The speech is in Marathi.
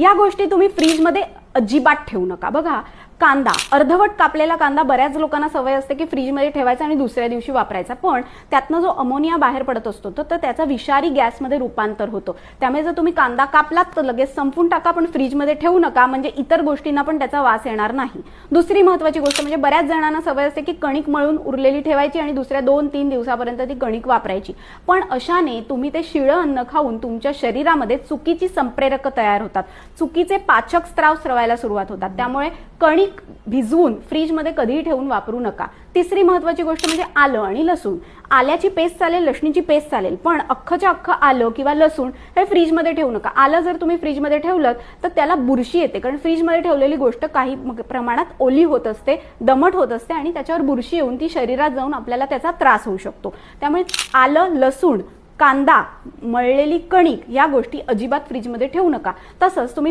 या गोष्टी तुम्ही फ्रीजमध्ये अजिबात ठेवू नका। बघा, कांदा, अर्धवट कापलेला कांदा बऱ्याच लोकांना सवय असते की फ्रीजमध्ये ठेवायचा आणि दुसऱ्या दिवशी वापरायचा, पण त्यातनं जो अमोनिया बाहेर पडत असतो तर त्याचा विषारी गॅसमध्ये रूपांतर होतो। त्यामुळे जर तुम्ही कांदा कापलात तर लगेच संपून टाका, पण फ्रीजमध्ये ठेवू नका, म्हणजे इतर गोष्टींना पण त्याचा वास येणार नाही। दुसरी महत्त्वाची गोष्ट म्हणजे बऱ्याच जणांना सवय असते की कणिक मळून उरलेली ठेवायची आणि दुसऱ्या 2-3 दिवसापर्यंत ती कणिक वापरायची, पण अशाने तुम्ही ते शिळं अन्न खाऊन तुमच्या शरीरामध्ये चुकीची संप्रेरक तयार होतात, चुकीचे पाचक स्त्राव स्रवायला सुरुवात होतात। त्यामुळे कणिक भिजवून फ्रीजमध्ये कधीही ठेवून वापरू नका। तिसरी महत्त्वाची गोष्ट म्हणजे आलं आणि लसूण। आल्याची पेस्ट चालेल, लसणीची पेस्ट चालेल, पण अख्खच्या अख्खं आलं किंवा लसूण हे फ्रीजमध्ये ठेवू नका। आलं जर तुम्ही फ्रीजमध्ये ठेवलं तर त्याला बुरशी येते, कारण फ्रीजमध्ये ठेवलेली गोष्ट काही प्रमाणात ओली होत असते, दमट होत असते आणि त्याच्यावर बुरशी येऊन ती शरीरात जाऊन आपल्याला त्याचा त्रास होऊ शकतो। त्यामुळे आलं, लसूण, कांदा, मळलेली कणिक या गोष्टी अजिबात फ्रीजमध्ये ठेवू नका। तसंच तुम्ही